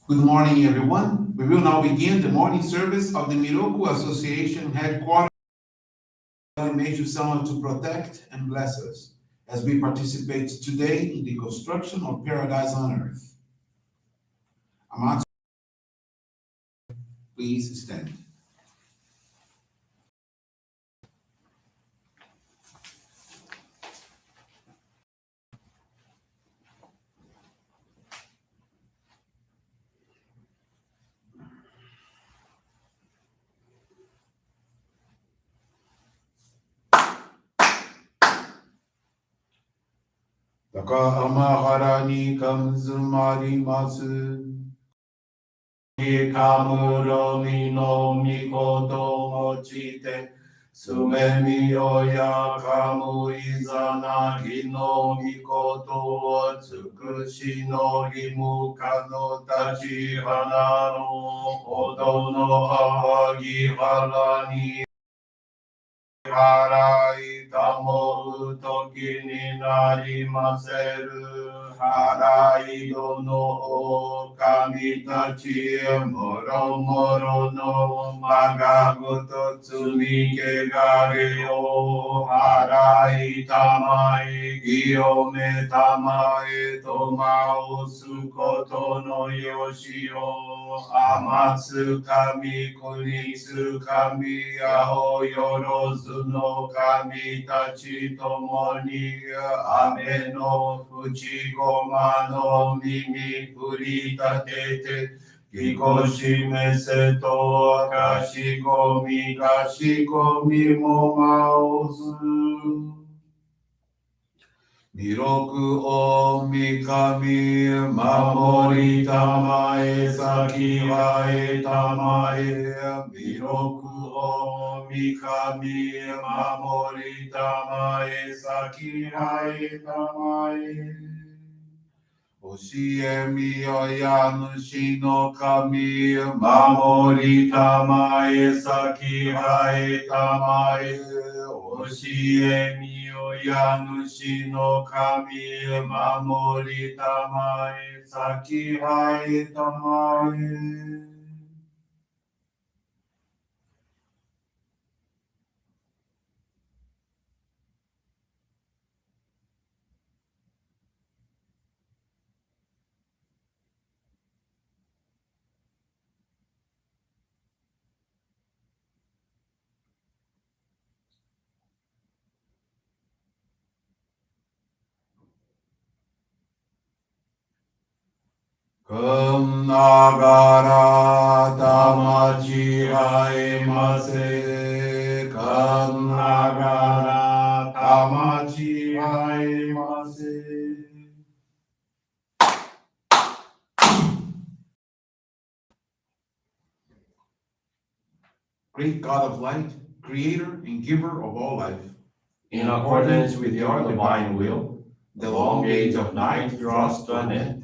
Good morning, everyone. We will now begin the morning service of the Miroku Association headquartered in Meishu-sama to protect and bless us as we participate today in the construction of paradise on earth. Amatsu, please stand. Taka ni kamzumarimasu. Ikamuro ni no mikoto mochite. Sumemi oya kamu izanagi no mikoto o tsukushi no himuka no tachihana no odo no awagi hara ni harai tamo utoki ni narimaseru. Harai dono o kami tachi moro moro no magagoto tsumike gare o harai tamai giyome tamae tomao sukoto no yoshi o amatsu kami kunitsu kami ao yorozu no kami tachi tomoni ame no fuchigoma no mimi furitatete Kikoshime seto kashikomi momaozu. Miroku o mikami mamori tamae sakihae tamae. Miroku o mikami mamori tamae sakihae tamae. Oshie mi oyanushi no kami mamori tamae sakihae tamae. Oshie mi oyanushi no kami mamori tamae sakihae tamae. Kum nagara tamachi haemase. Kum nagara tamachi haemase. Great God of light, creator and giver of all life, in accordance with your divine will, the long age of night draws to an end.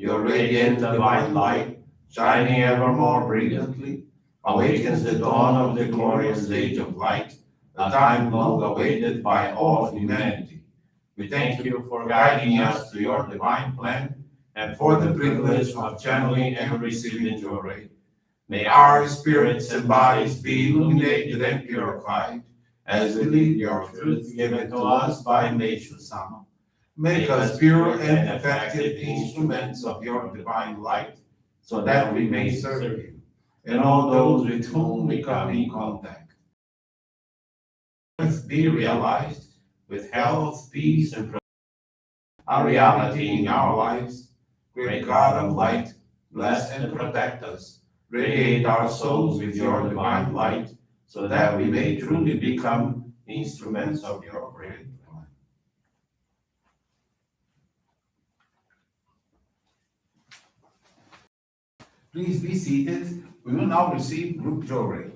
Your radiant divine light, shining ever more brilliantly, awakens the dawn of the glorious age of light, a time long awaited by all of humanity. We thank you for guiding us to your divine plan and for the privilege of channeling and receiving Johrei. May our spirits and bodies be illuminated and purified as we live your truth given to us by Meishu-sama. Make us pure and effective instruments of your divine light, so that we may serve you and all those with whom we come in contact. Be realized with health, peace, and a reality in our lives. Great God of light, bless and protect us. Radiate our souls with your divine light, so that we may truly become instruments of your great plan. Please be seated. We will now receive Group Johrei.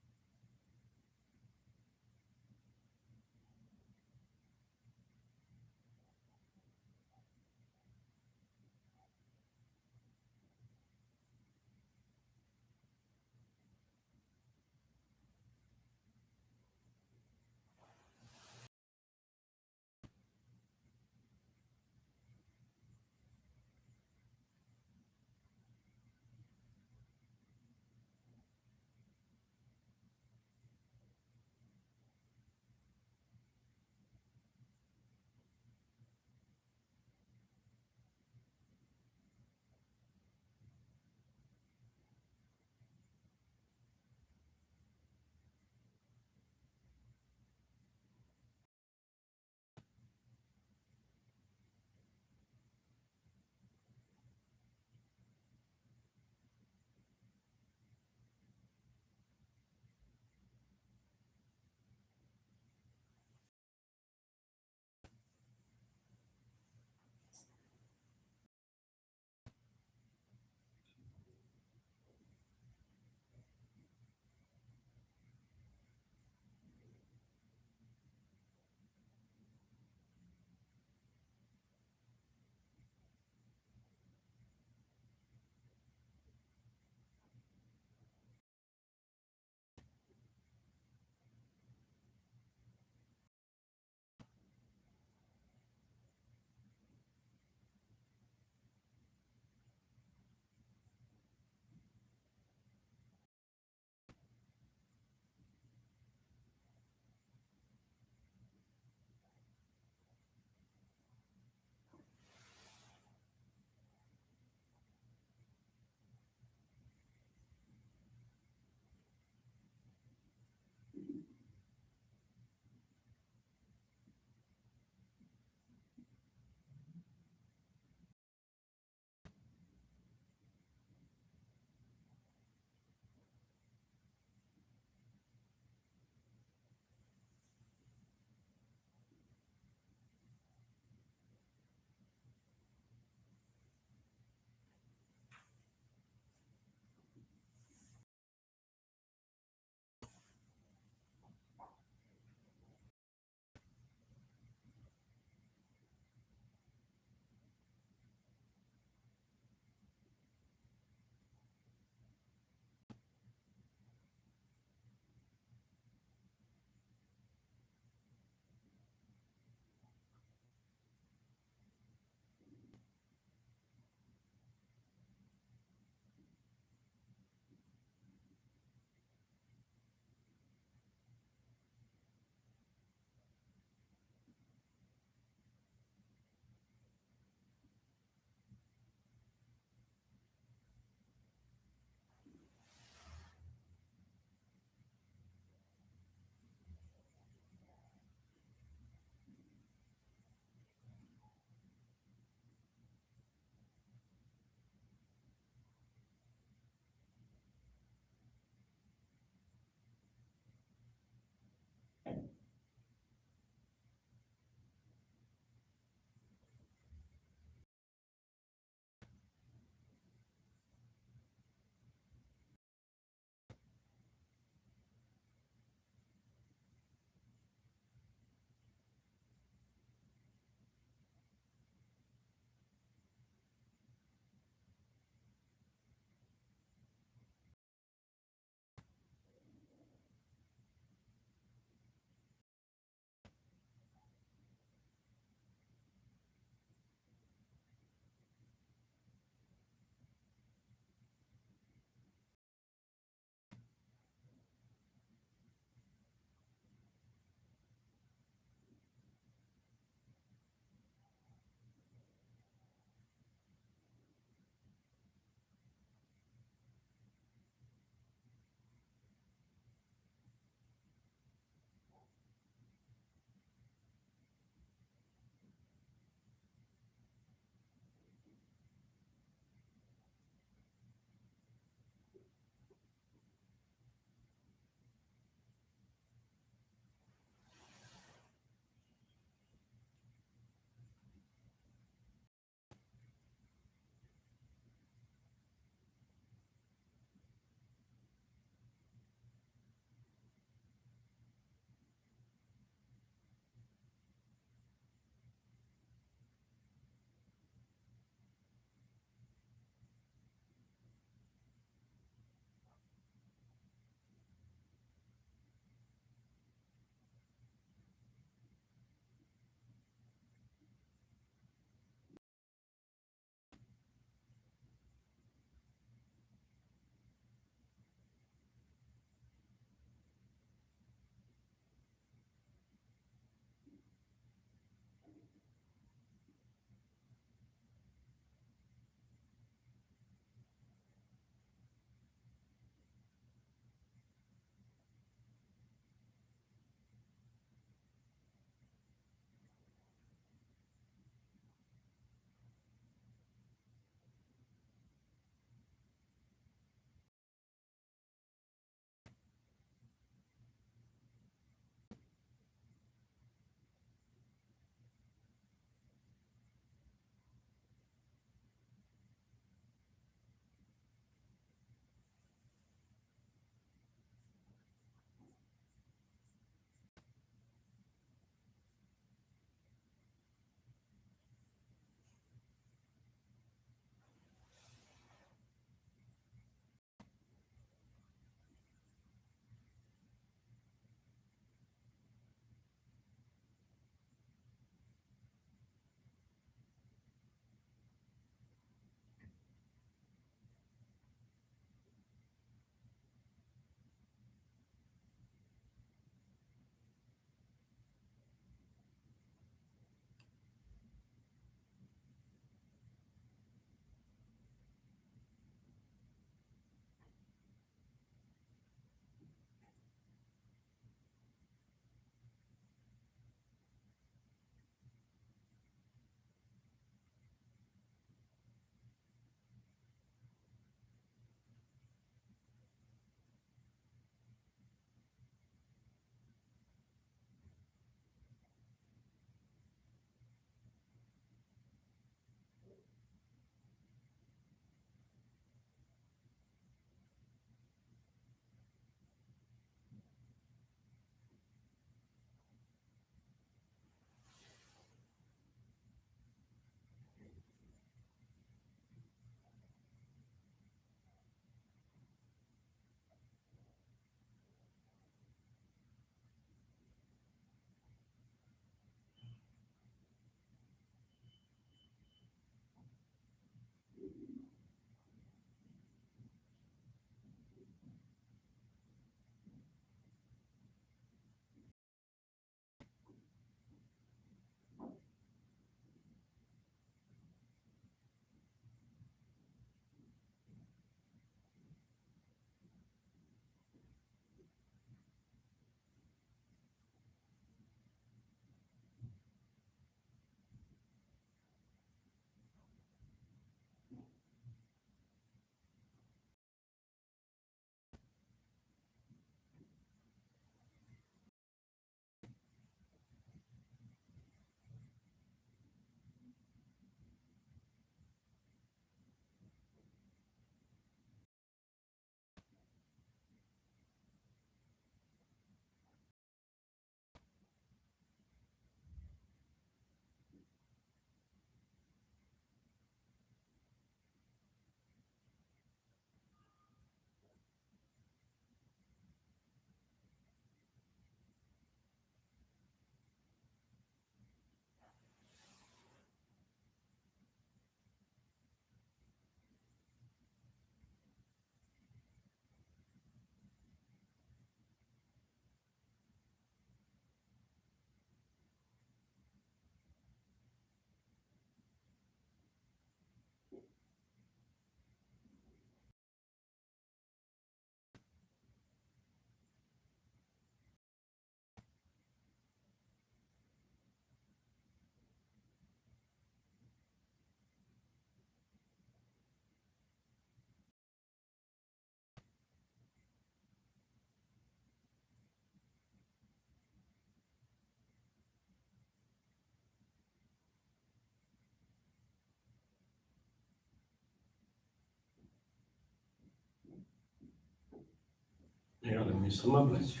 Meishu-sama, bless you.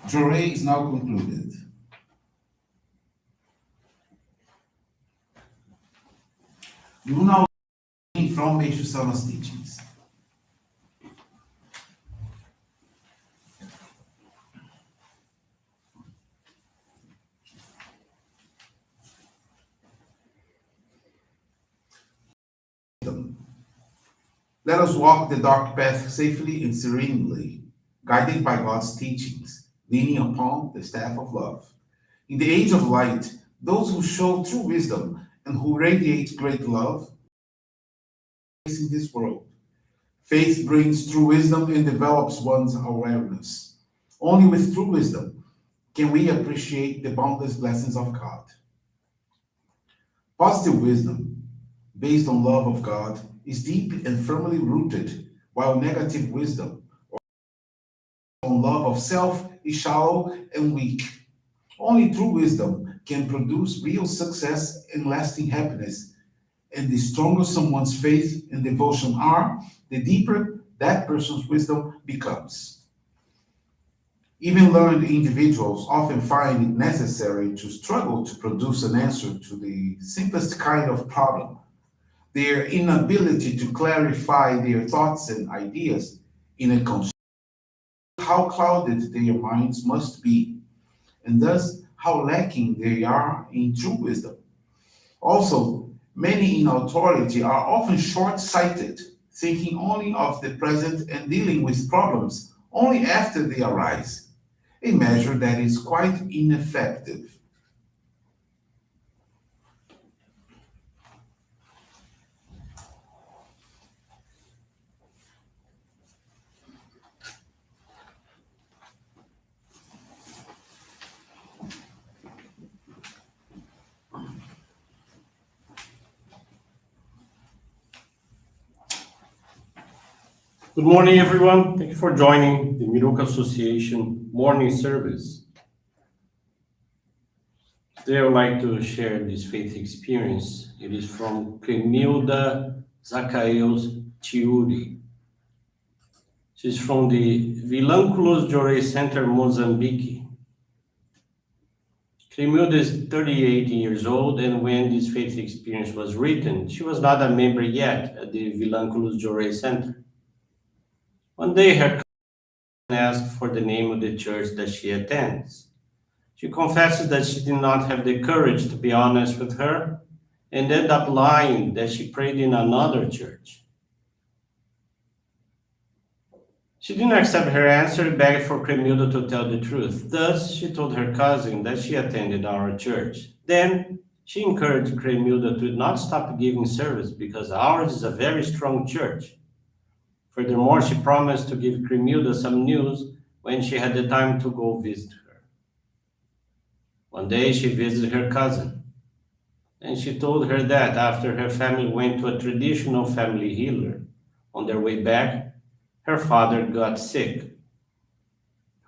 Johrei is now concluded. You will now learn from Meishu-sama's teachings. Let us walk the dark path safely and serenely, guided by God's teachings, leaning upon the staff of love. In the age of light, those who show true wisdom and who radiate great love in this world. Faith brings true wisdom and develops one's awareness. Only with true wisdom can we appreciate the boundless blessings of God. Positive wisdom, based on love of God, is deep and firmly rooted, while negative wisdom, on love of self, is shallow and weak. Only true wisdom can produce real success and lasting happiness. And the stronger someone's faith and devotion are, the deeper that person's wisdom becomes. Even learned individuals often find it necessary to struggle to produce an answer to the simplest kind of problem. Their inability to clarify their thoughts and ideas in a how clouded their minds must be, and thus how lacking they are in true wisdom. Also, many in authority are often short sighted, thinking only of the present and dealing with problems only after they arise, a measure that is quite ineffective. Good morning, everyone. Thank you for joining the Miroku Association morning service. Today, I would like to share this faith experience. It is from Clemilda Zaccaeus Tiuri. She's from the Vilanculos Johrei Center, Mozambique. Clemilda is 38 years old, and when this faith experience was written, she was not a member yet at the Vilanculos Johrei Center. One day, her cousin asked for the name of the church that she attends. She confesses that she did not have the courage to be honest with her and ended up lying that she prayed in another church. She didn't accept her answer and begged for Cremilda to tell the truth. Thus, she told her cousin that she attended our church. Then, she encouraged Cremilda to not stop giving service because ours is a very strong church. Furthermore, she promised to give Cremilda some news when she had the time to go visit her. One day, she visited her cousin, and she told her that after her family went to a traditional family healer, on their way back, her father got sick.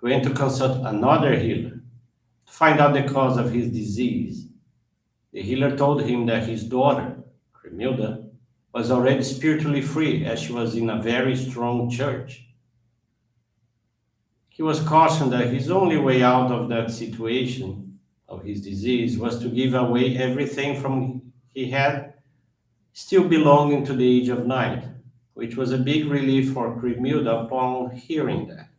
He went to consult another healer to find out the cause of his disease. The healer told him that his daughter, Cremilda, was already spiritually free as she was in a very strong church. He was cautioned that his only way out of that situation of his disease was to give away everything from he had still belonging to the age of 9, which was a big relief for Cremilda upon hearing that.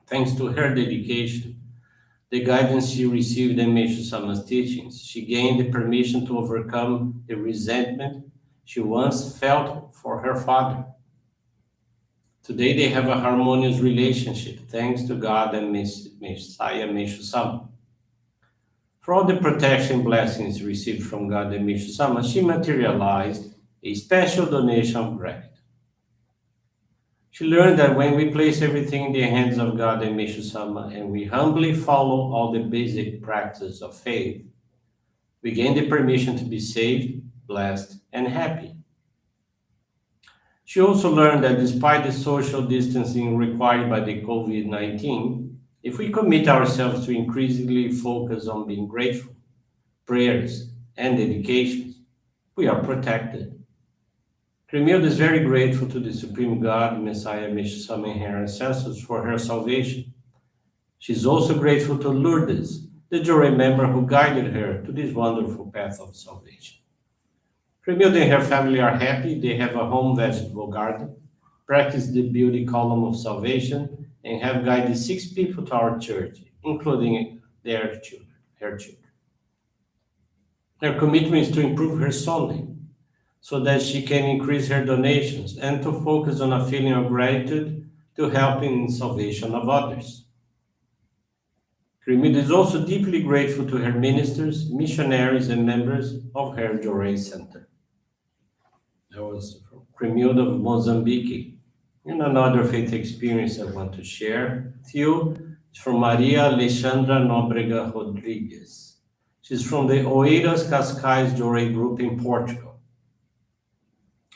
Thanks to her dedication, the guidance she received in Meishu-sama's teachings, she gained the permission to overcome the resentment she once felt for her father. Today they have a harmonious relationship thanks to God and Messiah Meishu-sama. For all the protection blessings received from God and Meishu-sama, she materialized a special donation of gratitude. She learned that when we place everything in the hands of God and Meishu-sama and we humbly follow all the basic practices of faith, we gain the permission to be saved, blessed, and happy. She also learned that despite the social distancing required by the COVID-19, if we commit ourselves to increasingly focus on being grateful, prayers, and dedications, we are protected. Cremilda is very grateful to the Supreme God, Messiah Meishu-sama, and her ancestors for her salvation. She's also grateful to Lourdes, the Johrei member who guided her to this wonderful path of salvation. Cremilda and her family are happy. They have a home vegetable garden, practice the beauty column of salvation, and have guided 6 people to our church, including her children. Her commitment is to improve her Sunday so that she can increase her donations and to focus on a feeling of gratitude to helping in salvation of others. Cremilda is also deeply grateful to her ministers, missionaries, and members of her Johrei Center. That was from Cremilda of Mozambique. And another faith experience I want to share with you is from Maria Alexandra Nóbrega Rodrigues. She's from the Oeiras Cascais Johrei group in Portugal.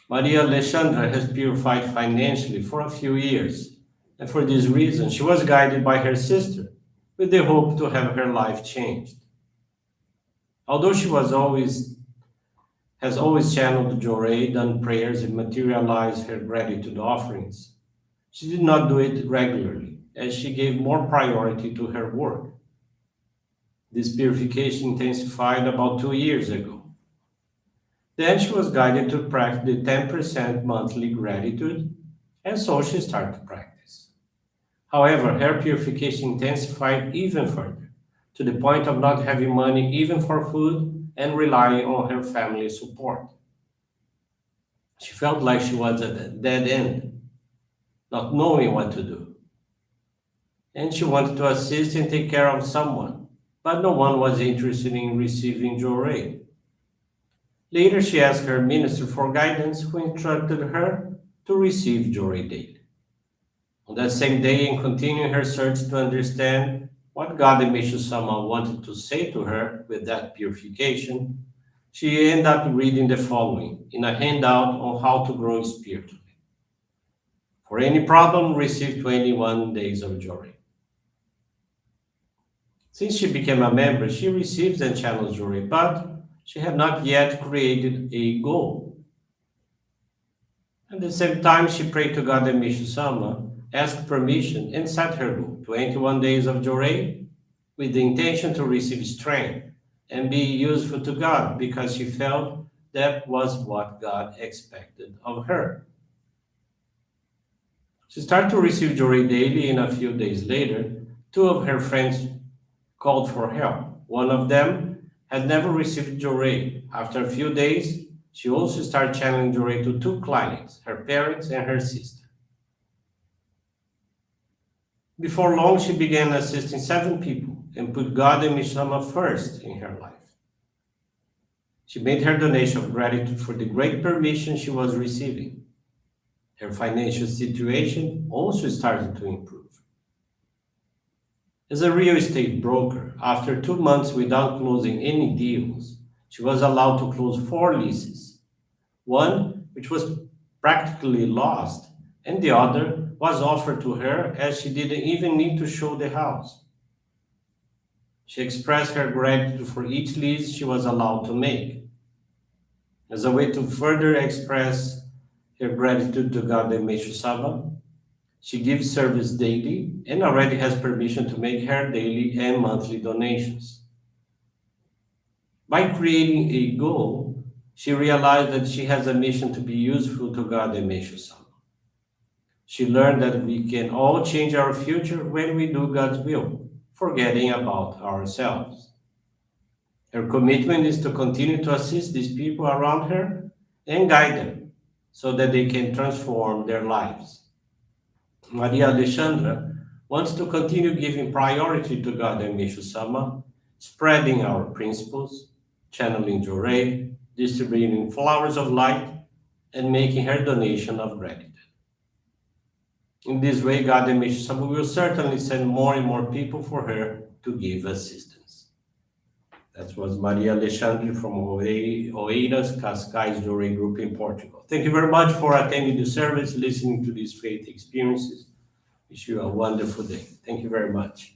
Maria Alexandra has purified financially for a few years, and for this reason, she was guided by her sister with the hope to have her life changed. Although she has always channeled Johrei, done prayers, and materialized her gratitude offerings, she did not do it regularly, as she gave more priority to her work. This purification intensified about 2 years ago. Then she was guided to practice the 10% monthly gratitude, and so she started to practice. However, her purification intensified even further, to the point of not having money even for food and relying on her family's support. She felt like she was at a dead end, not knowing what to do. And she wanted to assist and take care of someone, but no one was interested in receiving Johrei. Later, she asked her minister for guidance, who instructed her to receive Johrei daily. On that same day, in continuing her search to understand what God and Meishu-sama wanted to say to her with that purification, she ended up reading the following in a handout on how to grow spiritually. For any problem, receive 21 days of Johrei. Since she became a member, she receives and channels Johrei, but she had not yet created a goal. At the same time, she prayed to God and Meishu-sama, asked permission, and set her goal, 21 days of Johrei, with the intention to receive strength and be useful to God, because she felt that was what God expected of her. She started to receive Johrei daily, and a few days later, 2 of her friends called for help. One of them had never received Johrei. After a few days, she also started channeling Johrei to 2 clients, her parents and her sister. Before long, she began assisting 7 people and put God and Meishu-sama first in her life. She made her donation of gratitude for the great permission she was receiving. Her financial situation also started to improve. As a real estate broker, after 2 months without closing any deals, she was allowed to close 4 leases. One, which was practically lost, and the other was offered to her as she didn't even need to show the house. She expressed her gratitude for each lease she was allowed to make. As a way to further express her gratitude to God and Meishu-sama, she gives service daily and already has permission to make her daily and monthly donations. By creating a goal, she realized that she has a mission to be useful to God and Meishu-sama. She learned that we can all change our future when we do God's will, forgetting about ourselves. Her commitment is to continue to assist these people around her and guide them so that they can transform their lives. Maria Alexandra wants to continue giving priority to God and Meishu-sama, spreading our principles, channeling Johrei, distributing flowers of light, and making her donation of gratitude. In this way, God and Meishu-sama will certainly send more and more people for her to give assistance. That was Maria Alexandre from Oeiras Cascais Johrei Group in Portugal. Thank you very much for attending the service, listening to these faith experiences. Wish you a wonderful day. Thank you very much.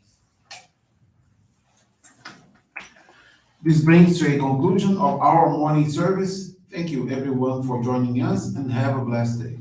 This brings to a conclusion of our morning service. Thank you, everyone, for joining us, and have a blessed day.